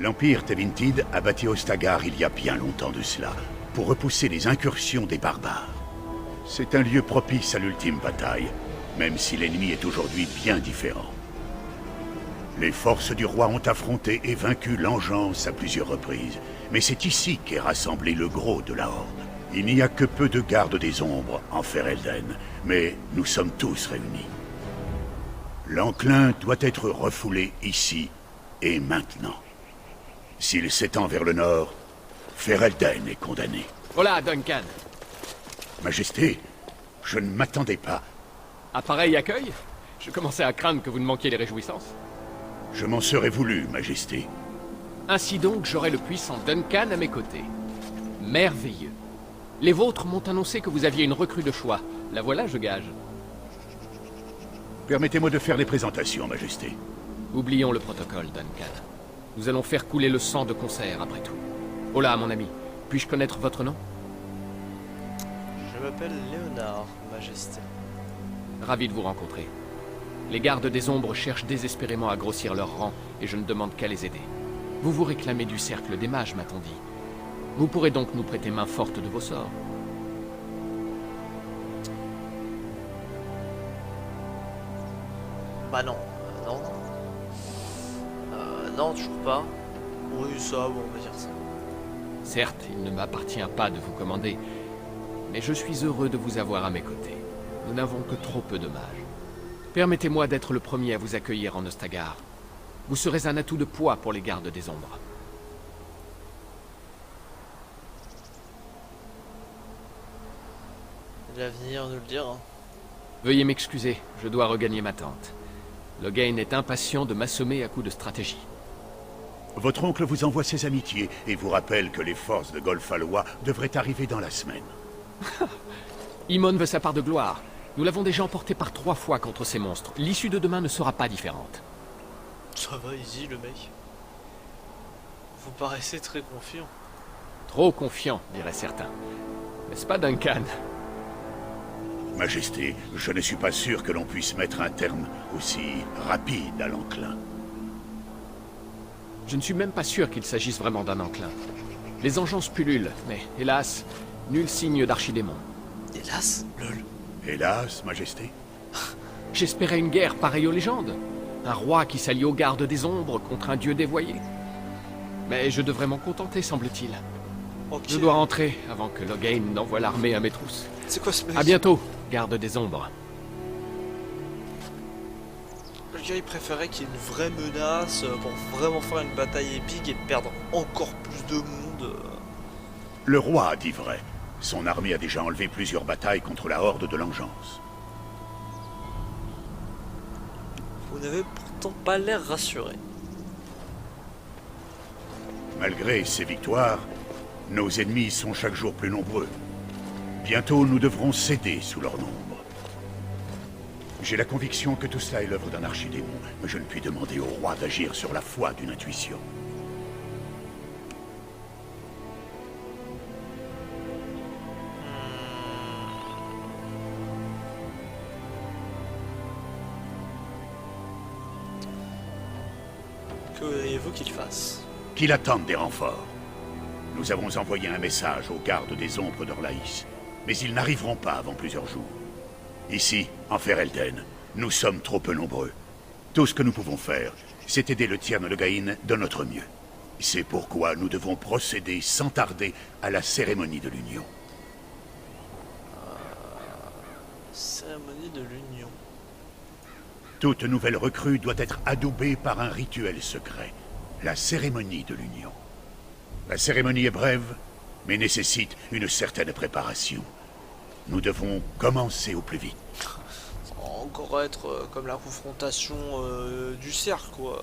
L'Empire Tevintid a bâti Ostagar il y a bien longtemps de cela, pour repousser les incursions des barbares. C'est un lieu propice à l'ultime bataille, même si l'ennemi est aujourd'hui bien différent. Les forces du roi ont affronté et vaincu l'Engeance à plusieurs reprises, mais c'est ici qu'est rassemblé le gros de la Horde. Il n'y a que peu de gardes des ombres en Ferelden, mais nous sommes tous réunis. L'enclin doit être refoulé ici et maintenant. S'il s'étend vers le nord, Ferelden est condamné. Voilà, Duncan. Majesté, je ne m'attendais pas. À pareil accueil? Je commençais à craindre que vous ne manquiez les réjouissances. Je m'en serais voulu, Majesté. Ainsi donc, j'aurai le puissant Duncan à mes côtés. Merveilleux. Les vôtres m'ont annoncé que vous aviez une recrue de choix. La voilà, je gage. Permettez-moi de faire les présentations, Majesté. Oublions le protocole, Duncan. Nous allons faire couler le sang de concert, après tout. Hola, mon ami. Puis-je connaître votre nom? Je m'appelle Léonard, Majesté. Ravi de vous rencontrer. Les gardes des ombres cherchent désespérément à grossir leur rang, et je ne demande qu'à les aider. Vous vous réclamez du cercle des mages, m'a-t-on dit. Vous pourrez donc nous prêter main forte de vos sorts. Bah non, non. Non, toujours pas. Oui, ça, bon, on va dire ça. Certes, il ne m'appartient pas de vous commander, mais je suis heureux de vous avoir à mes côtés. Nous n'avons que trop peu de mages. Permettez-moi d'être le premier à vous accueillir en Ostagar. Vous serez un atout de poids pour les gardes des ombres. L'avenir nous le dira. Veuillez m'excuser, je dois regagner ma tente. Loghain est impatient de m'assommer à coups de stratégie. Votre oncle vous envoie ses amitiés et vous rappelle que les forces de Golfalois devraient arriver dans la semaine. Imon veut sa part de gloire. Nous l'avons déjà emporté par 3 fois contre ces monstres. L'issue de demain ne sera pas différente. Ça va, easy, le mec. Vous paraissez très confiant. Trop confiant, diraient certains. N'est-ce pas, Duncan? Majesté, je ne suis pas sûr que l'on puisse mettre un terme aussi rapide à l'enclin. Je ne suis même pas sûr qu'il s'agisse vraiment d'un enclin. Les engeances pullulent, mais hélas, nul signe d'archidémon. Hélas, lol. Hélas, Majesté. J'espérais une guerre pareille aux légendes. Un roi qui s'allie aux gardes des ombres contre un dieu dévoyé. Mais je devrais m'en contenter, semble-t-il. Ok. Je dois rentrer avant que Loghain n'envoie l'armée à mes trousses. C'est quoi ce mec? À bientôt, garde des ombres. Le gars, il préférait qu'il y ait une vraie menace pour vraiment faire une bataille épique et perdre encore plus de monde. Le roi a dit vrai. Son armée a déjà enlevé plusieurs batailles contre la horde de l'Engeance. Vous n'avez pourtant pas l'air rassuré. Malgré ces victoires, nos ennemis sont chaque jour plus nombreux. Bientôt, nous devrons céder sous leur nombre. J'ai la conviction que tout cela est l'œuvre d'un archidémon, mais je ne puis demander au roi d'agir sur la foi d'une intuition. Que voudriez-vous qu'il fasse? Qu'il attende des renforts. Nous avons envoyé un message aux gardes des ombres d'Orlaïs, mais ils n'arriveront pas avant plusieurs jours. Ici, en Ferelden, nous sommes trop peu nombreux. Tout ce que nous pouvons faire, c'est aider le Tiern Loghain de notre mieux. C'est pourquoi nous devons procéder sans tarder à la cérémonie de l'Union. Cérémonie de l'Union. Toute nouvelle recrue doit être adoubée par un rituel secret. La cérémonie de l'Union. La cérémonie est brève, mais nécessite une certaine préparation. Nous devons commencer au plus vite. Ça va encore être comme la confrontation du cercle, quoi.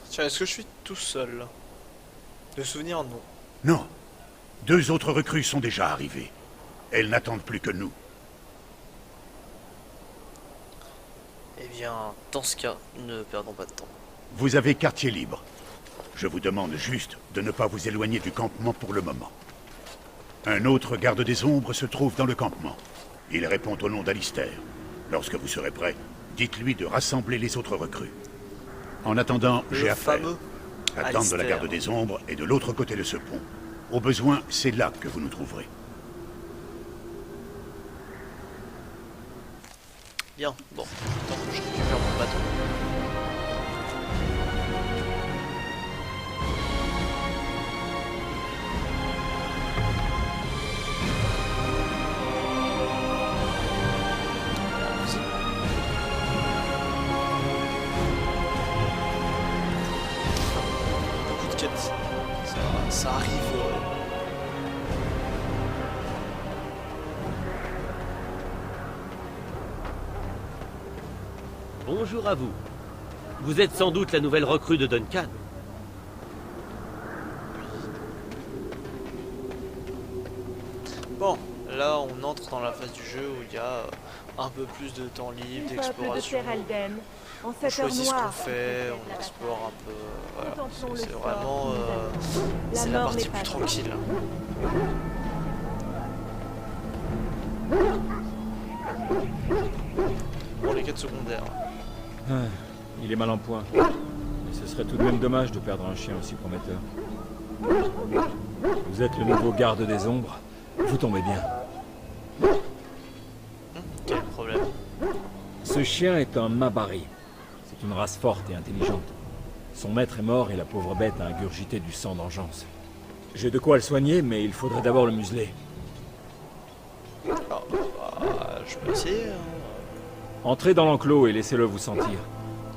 Tiens, est-ce que je suis tout seul? De souvenir, non. Non. 2 autres recrues sont déjà arrivées. Elles n'attendent plus que nous. Eh bien, dans ce cas, ne perdons pas de temps. Vous avez quartier libre. Je vous demande juste de ne pas vous éloigner du campement pour le moment. Un autre garde des ombres se trouve dans le campement. Il répond au nom d'Alistair. Lorsque vous serez prêt, Dites-lui de rassembler les autres recrues. En attendant, j'ai Le affaire. fameux La tente de la garde des ombres est de l'autre côté de ce pont. Au besoin, c'est là que vous nous trouverez. Bien, bon, tant que je récupère mon bâton. Beaucoup de quêtes. Ça arrive. Bonjour à vous. Vous êtes sans doute la nouvelle recrue de Duncan. Bon, là on entre dans la phase du jeu où il y a un peu plus de temps libre, d'exploration. En On cette heure choisit ce qu'on noire, fait, on explore un peu. Voilà. contemplons le C'est sort vraiment. qui nous attend. C'est la mort partie n'est plus pas tranquille. Pour les quêtes secondaires. Ah, il est mal en point. Mais ce serait tout de même dommage de perdre un chien aussi prometteur. Vous êtes le nouveau garde des ombres. Vous tombez bien. Quel problème? Ce chien est un Mabari. C'est une race forte et intelligente. Son maître est mort et la pauvre bête a ingurgité du sang d'engeance. J'ai de quoi le soigner, mais il faudrait d'abord le museler. Ah, bah, je peux essayer. Hein. Entrez dans l'enclos et laissez-le vous sentir.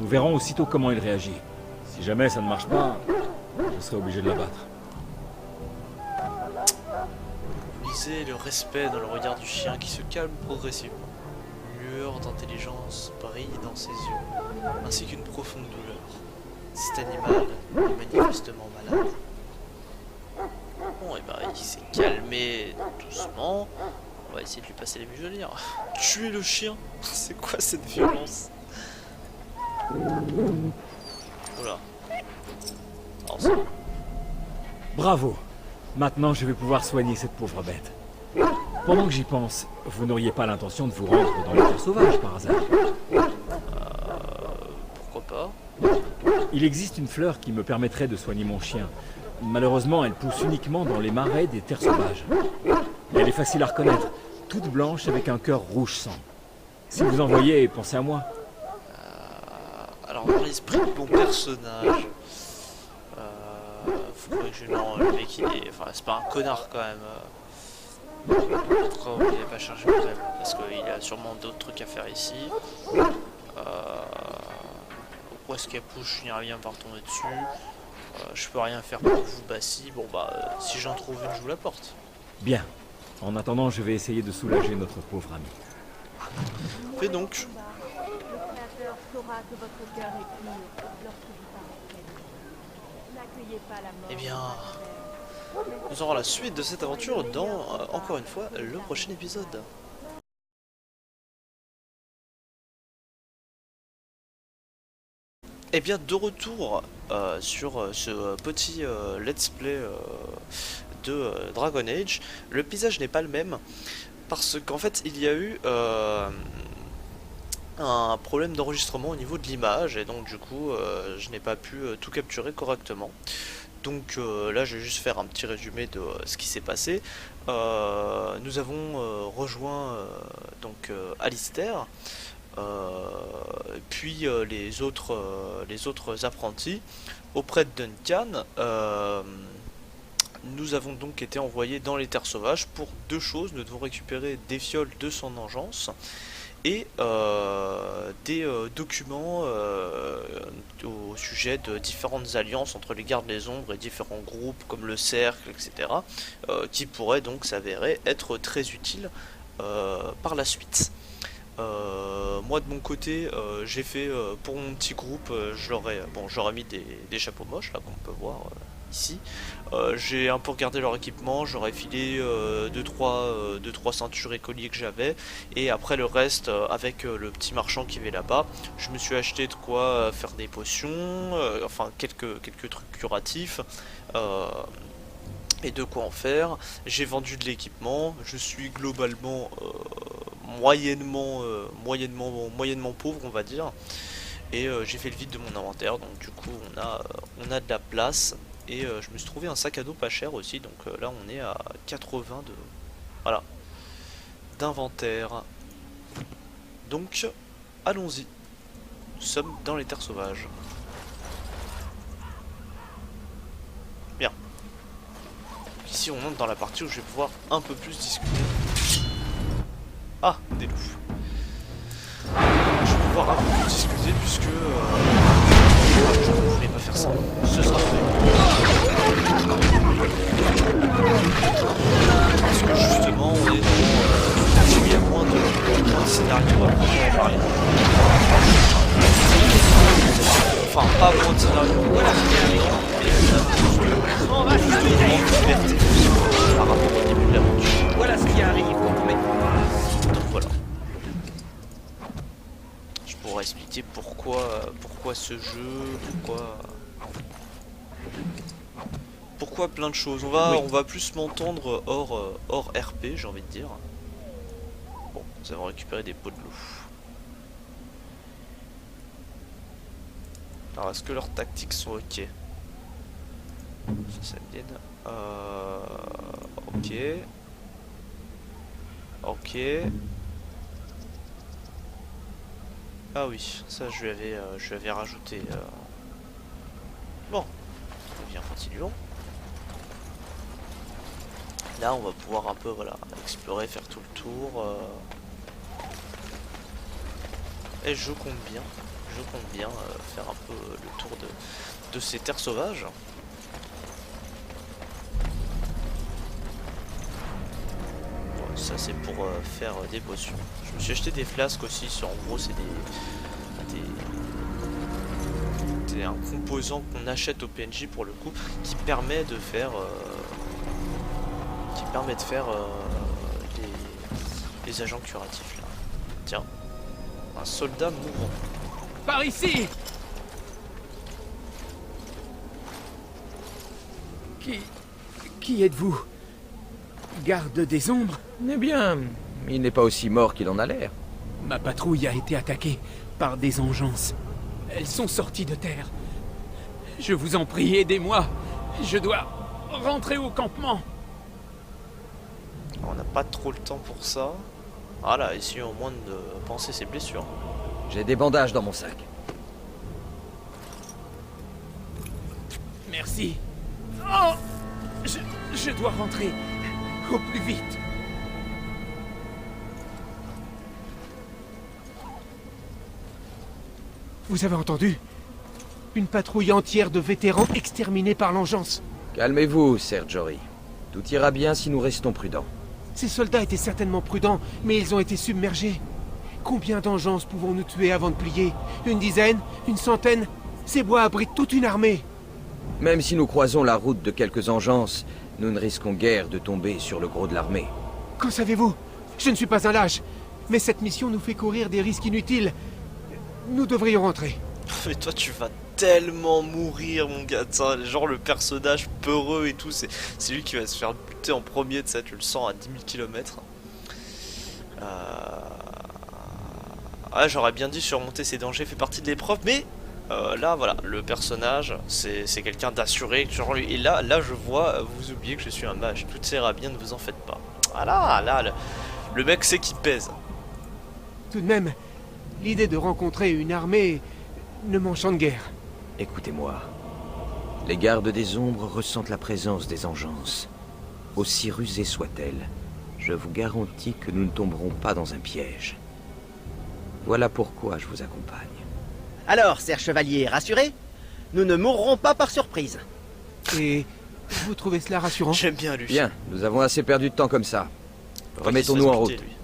Nous verrons aussitôt comment il réagit. Si jamais ça ne marche pas, je serai obligé de l'abattre. Vous lisez le respect dans le regard du chien qui se calme progressivement. Une lueur d'intelligence brille dans ses yeux, ainsi qu'une profonde douleur. Cet animal est manifestement malade. Bon, et ben il s'est calmé doucement. On va essayer de lui passer les muselières. Tuer le chien? C'est quoi cette violence? Oula. Alors, ça. Bravo. Maintenant, je vais pouvoir soigner cette pauvre bête. Pendant que j'y pense, vous n'auriez pas l'intention de vous rendre dans les terres sauvages par hasard? Pourquoi pas? Il existe une fleur qui me permettrait de soigner mon chien. Malheureusement, elle pousse uniquement dans les marais des terres sauvages. Elle est facile à reconnaître, toute blanche avec un cœur rouge sang. Si vous en voyez, pensez à moi. Alors dans l'esprit de mon personnage, faudrait que je... Non, le mec il est... Enfin, c'est pas un connard quand même. Pourquoi vous n'avez pas chargé le problème? Parce qu'il a sûrement d'autres trucs à faire ici. Où est-ce qu'elle pousse? Je n'irai rien par tomber dessus. Je peux rien faire pour vous, bah si. Bon bah, si j'en trouve une, je vous la porte. Bien. En attendant, je vais essayer de soulager notre pauvre ami. Fais donc. Le Créateur saura que votre cœur est pur lorsque vous parlez. N'accueillez pas la mort. Eh bien, nous aurons la suite de cette aventure dans, encore une fois, le prochain épisode. Et bien, de retour sur ce petit let's play de Dragon Age. Le paysage n'est pas le même parce qu'en fait il y a eu un problème d'enregistrement au niveau de l'image et donc du coup je n'ai pas pu tout capturer correctement. Donc là je vais juste faire un petit résumé de ce qui s'est passé. Nous avons rejoint donc Alistair, puis les autres apprentis auprès de Duncan. Nous avons donc été envoyés dans les terres sauvages pour deux choses. Nous devons récupérer des fioles de son engeance et des documents au sujet de différentes alliances entre les gardes des ombres et différents groupes comme le cercle, etc. Qui pourraient donc s'avérer être très utiles par la suite. Moi de mon côté j'ai fait pour mon petit groupe, j'aurais mis des chapeaux moches là qu'on peut voir ici. J'ai un peu regardé leur équipement, j'aurais filé 2-3 ceintures et colliers que j'avais, et après le reste avec le petit marchand qui est là-bas, je me suis acheté de quoi faire des potions, enfin quelques trucs curatifs, et de quoi en faire. J'ai vendu de l'équipement, je suis globalement moyennement pauvre, on va dire. Et j'ai fait le vide de mon inventaire, donc du coup on a de la place. Et je me suis trouvé un sac à dos pas cher aussi, donc là on est à 80 de... Voilà. D'inventaire. Donc, allons-y. Nous sommes dans les terres sauvages. Bien. Ici on entre dans la partie où je vais pouvoir un peu plus discuter. Ah, des loups. Je vais pouvoir un peu plus discuter puisque... je ne voulais pas faire ça. Ce sera fait. Parce que justement on est dans... il y a moins de scénarios à prendre en rien. Enfin, pas moins de scénarios. Voilà, on va se liberté par rapport au début de l'aventure. Voilà ce qui arrive quand on met. Donc voilà. Je pourrais expliquer pourquoi ce jeu, pourquoi plein de choses. On va plus m'entendre hors RP, j'ai envie de dire. Bon, nous avons récupéré des pots de loup. Alors, est-ce que leurs tactiques sont ok? Ça me vienne. Ok. Ok. Ah oui, ça je lui avais rajouté. Bon, bien continuons. Là, on va pouvoir un peu, voilà, explorer, faire tout le tour. Et je compte bien faire un peu le tour de ces terres sauvages. Bon, ça c'est pour faire des potions. Je me suis acheté des flasques aussi, en gros c'est un composant qu'on achète au PNJ pour le coup, qui permet de faire les agents curatifs là. Tiens, un soldat mourant. Par ici! Qui êtes-vous? Garde des ombres? Eh bien, il n'est pas aussi mort qu'il en a l'air. Ma patrouille a été attaquée par des engeances. Elles sont sorties de terre. Je vous en prie, aidez-moi. Je dois rentrer au campement. On n'a pas trop le temps pour ça. Voilà, essayons au moins de penser ses blessures. J'ai des bandages dans mon sac. Merci. Oh! Je dois rentrer au plus vite. Vous avez entendu? Une patrouille entière de vétérans exterminés par l'engeance. Calmez-vous, Sergiori. Tout ira bien si nous restons prudents. Ces soldats étaient certainement prudents, mais ils ont été submergés. Combien d'engeances pouvons-nous tuer avant de plier? Une dizaine? Une centaine? Ces bois abritent toute une armée. Même si nous croisons la route de quelques engeances, nous ne risquons guère de tomber sur le gros de l'armée. Qu'en savez-vous? Je ne suis pas un lâche, mais cette mission nous fait courir des risques inutiles. Nous devrions rentrer. Mais toi tu vas tellement mourir mon gars, genre le personnage peureux et tout, c'est lui qui va se faire buter en premier, tu le sens à 10 000 km. Ouais, j'aurais bien dit surmonter ces dangers fait partie de l'épreuve, mais là voilà, le personnage c'est quelqu'un d'assuré, genre lui, et là je vois, vous oubliez que je suis un mage, tout ira bien, ne vous en faites pas. Voilà, là le mec sait qu'il pèse. Tout de même, l'idée de rencontrer une armée ne m'enchante guère. Écoutez-moi. Les gardes des ombres ressentent la présence des engeances. Aussi rusées soient-elles, je vous garantis que nous ne tomberons pas dans un piège. Voilà pourquoi je vous accompagne. Alors, Serge Chevalier, rassuré? Nous ne mourrons pas par surprise. Et vous trouvez cela rassurant? J'aime bien lui. Bien, nous avons assez perdu de temps comme ça. Remettons-nous en route. Lui.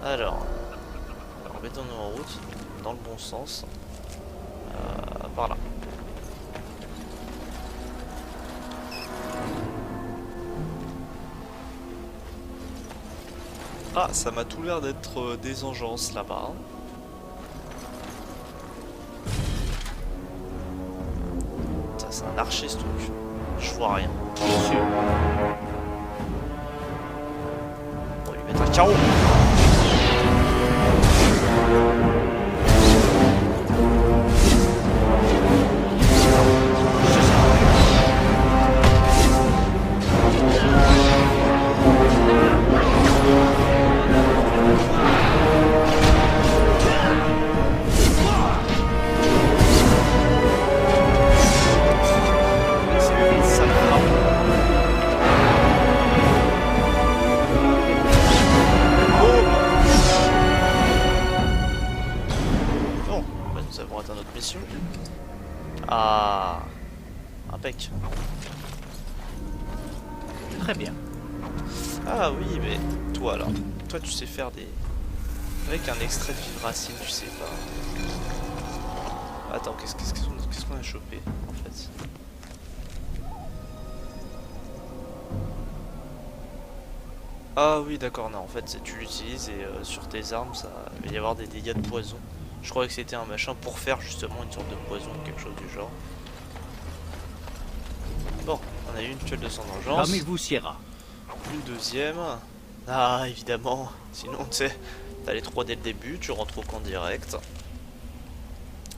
Alors, remettons-nous en route, dans le bon sens. Par là. Ah, ça m'a tout l'air d'être des engeances là-bas. Ça, c'est un archer ce truc. Je vois rien. Ciao. Ah, impec. Très bien. Ah oui, mais toi alors, toi tu sais faire des... Avec un extrait de Vivracine, tu sais pas. Attends, qu'est-ce qu'on a chopé en fait? Ah oui d'accord, non en fait tu l'utilises et sur tes armes ça il va y avoir des dégâts de poison. Je croyais que c'était un machin pour faire justement une sorte de poison ou quelque chose du genre. Bon, on a eu une tuile de sang vengeance. Parmi vous, Sierra. Une deuxième. Ah évidemment, sinon tu sais, t'as les 3 dès le début, tu rentres au camp direct.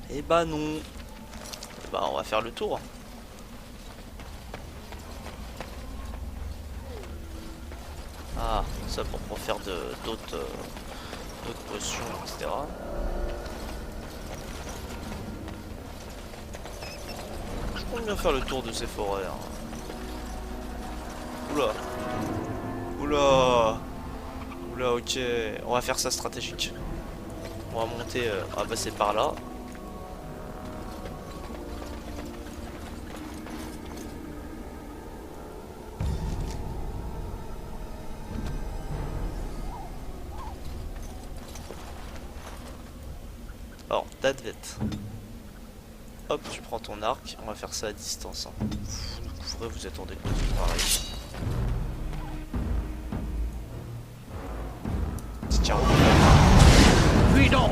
Et bah non. Et bah on va faire le tour. Ah, ça pour faire d'autres potions, etc. Je compte bien faire le tour de ces forêts. Hein. Oula. Oula. Oula, ok. On va faire ça stratégique. On va monter, on va passer par là. Alors, d'advet. Hop, tu prends ton arc, on va faire ça à distance. Hein. Vous couvrez, vous attendez que tout pareil. Tiens. Puis donc.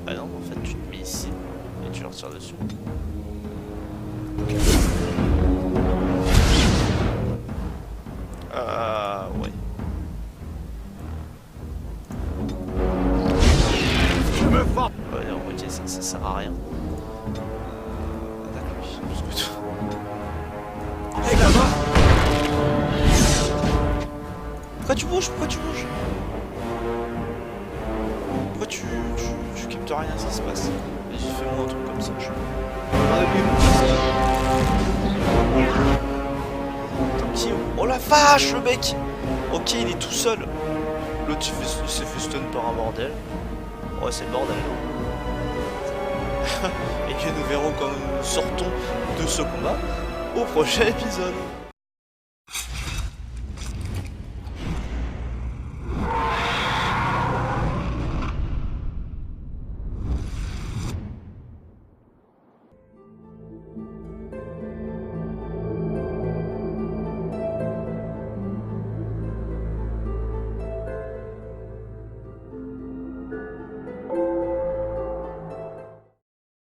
Ah non, en fait, tu te mets ici et tu leur tires dessus. Ouais. Ouais, non, ok, ça sert à rien. Attaque lui, parce que tout. Pourquoi tu bouges? Pourquoi tu bouges? Pourquoi tu captes rien ce qui se passe? Vas-y, fais-moi un truc comme ça. Oh la vache, le mec! Ok, il est tout seul. L'autre il s'est fait stun par un bordel. Ouais, c'est le bordel. Et que nous verrons quand nous sortons de ce combat au prochain épisode.